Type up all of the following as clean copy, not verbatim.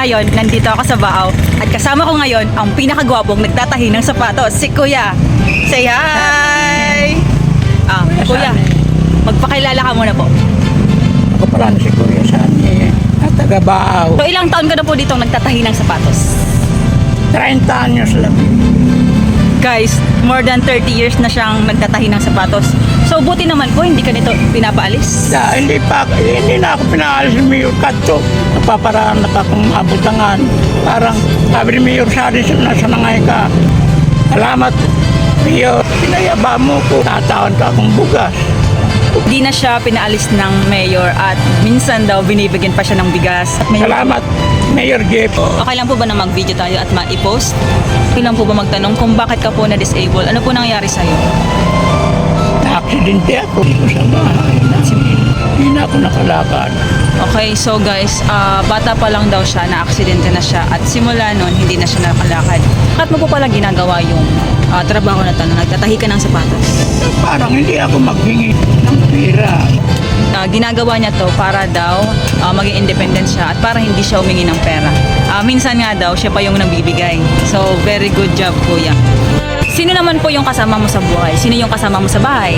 ngayon, nandito ako sa Baaw at kasama ko ngayon ang pinakagwapong nagtatahi ng sapatos, si Kuya. Say hi! Kuya, magpakilala ka muna po. Ako pala si Kuya Sani, at taga Baaw. So ilang taon ka na po dito nagtatahi ng sapatos? 30 anyos lang. Guys, more than 30 years na siyang nagtatahi ng sapatos. So buti naman po, hindi ka nito pinapaalis. Hindi na ako pinaalis ni Mayor Kadto. Napaparaan na pa akong abutangan. Parang sabi ni Mayor Sani, nasa nangay ka. Salamat, Mayor. Pinayaba mo ko. Tatawan ka akong bugas. Di na siya pinaalis ng mayor at minsan daw binibigyan pa siya ng bigas. Salamat, Mayor Jeff. Okay lang po ba na mag-video tayo at ma-post? Okay lang po ba magtanong kung bakit ka po na-disable? Ano po nangyari sa'yo? Na-aksidente ako dito sa bahay. Hindi na ako nakalakad. Okay, so guys, bata pa lang daw siya, na-aksidente na siya at simula nun, hindi na siya nakalakad. Bakit mo po pala ginagawa yung trabaho na to na nagtatahi ka ng sapatos? Parang hindi ako maghingi ng pera. Ginagawa niya to para daw maging independent siya at para hindi siya humingi ng pera. Minsan nga daw, siya pa yung nagbibigay. So, very good job, Kuya. Sino naman po yung kasama mo sa buhay? Sino yung kasama mo sa bahay?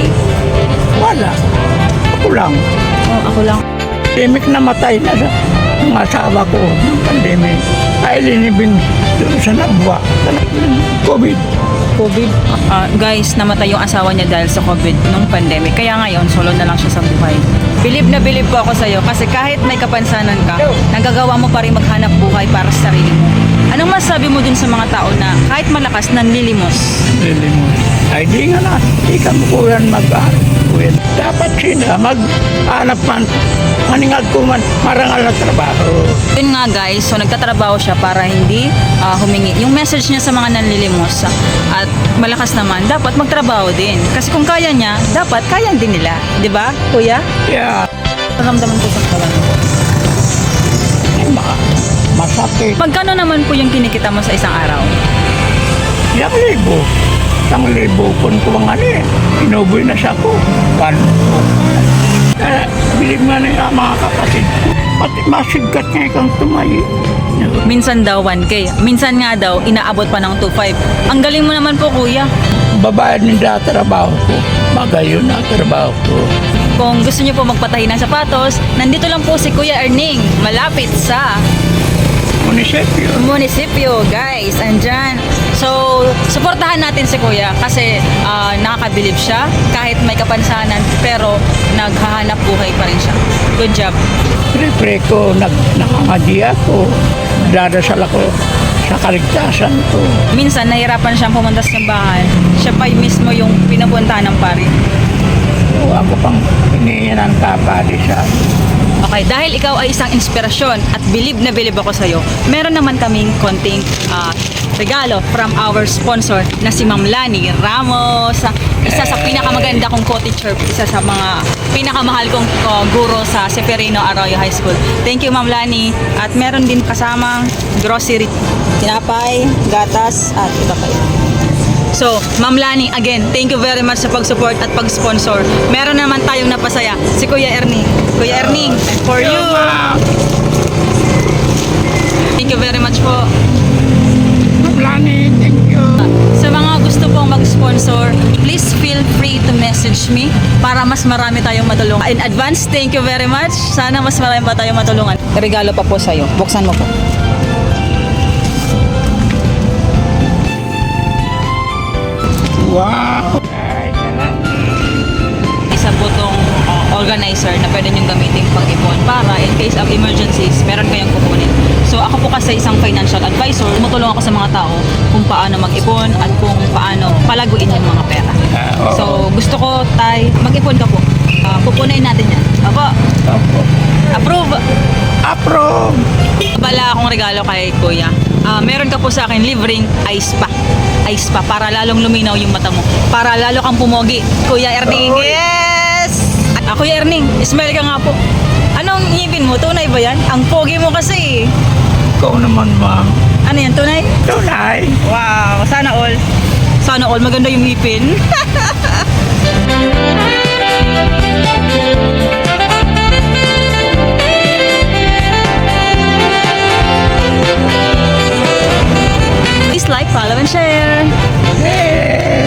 Wala. Ako lang. Oh, ako lang. Pandemic namatay na sa mga asawa ko ng pandemic. Ay linibing doon sa nabwa. COVID. COVID. Guys, namatay yung asawa niya dahil sa COVID nung pandemic. Kaya ngayon, solo na lang siya sa buhay. Bilib na bilib po ako sa'yo kasi kahit may kapansanan ka, nagagawa mo pa rin maghanap buhay para sa sarili mo. Anong masabi mo dun sa mga tao na kahit malakas, nanlilimos? Lilimos. Ay di nga na. Di ka mo kuyan mag-kuyan. Dapat sila mag-hanap man. Maningag ko man. Marangal na trabaho. Yun nga guys, so nagtatrabaho siya para hindi humingi. Yung message niya sa mga nanlilimos at malakas naman, dapat magtrabaho din. Kasi kung kaya niya, dapat kaya din nila. Di ba, Kuya? Yeah. Naramdaman ko sa katawan mo. Masakit. Magkano naman po yung kinikita mo sa isang araw? Yang libo. Isang libo kung kuwang ano eh. Inuboy na siya ko. Kaya bilib nga na yung mga kapatid. Pati masigkat nga ikang tumayo. Minsan daw 1K. Minsan nga daw, inaabot pa ng 2.5. Ang galing mo naman po, Kuya. Babayad nila trabaho ko. Magayon na trabaho ko. Kung gusto niyo po magpatahi ng sapatos, nandito lang po si Kuya Erning, malapit sa munisipyo, guys. Andyan. So, suportahan natin si Kuya kasi nakakabilib siya kahit may kapansanan pero naghahanap buhay pa rin siya. Good job. Pre-pre ko, nakangadi ako. Dadasal ako sa kaligtasan ko. Minsan, nahirapan siyang pumunta sa simbahan. Siya pa mismo yung pinapuntahan ng pari. So, ako pang hinihin ng kapali sa Okay, dahil ikaw ay isang inspirasyon at bilib na bilib ako sa'yo, meron naman kaming konting regalo from our sponsor na si Ma'am Lani Ramos. Isa sa pinakamaganda kong co-teacher, isa sa mga pinakamahal kong guro sa Severino Arroyo High School. Thank you, Ma'am Lani. At meron din kasamang grocery, tinapay, gatas, at iba pa yun. So, Ma'am Lani, again, thank you very much sa pag-support at pag-sponsor. Meron naman tayong napasaya, si Kuya Erning. Kuya Erning, for you! Thank you very much po. Lani, thank you. Sa mga gusto pong mag-sponsor, please feel free to message me para mas marami tayong matulungan. In advance, thank you very much. Sana mas marami pa tayong matulungan. Regalo pa po sa'yo. Buksan mo po. Wow! Isa po itong organizer na pwede niyong gamitin pag-ipon para in case of emergencies, meron kayong kukunin. So ako po kasi isang financial advisor, tumutulong ako sa mga tao kung paano mag-ipon at kung paano palaguin yung mga pera. So gusto ko, Tay, mag-ipon ka po. Pupunayin natin yan. Apo. Approve. Approve! Bala akong regalo kay Kuya. Meron ka po sa akin libreng ice pa. Ice pa para lalong luminaw yung mata mo. Para lalo kang pumogi. Kuya Erning. Yes! Kuya Erning, smile ka nga po. Anong ngipin mo? Tunay ba yan? Ang pogi mo kasi. Ikaw naman, ma'am. Ano yan? Tunay? Tunay. Wow! Sana all. Sana all. Maganda yung ngipin. like, follow, and share. Eh,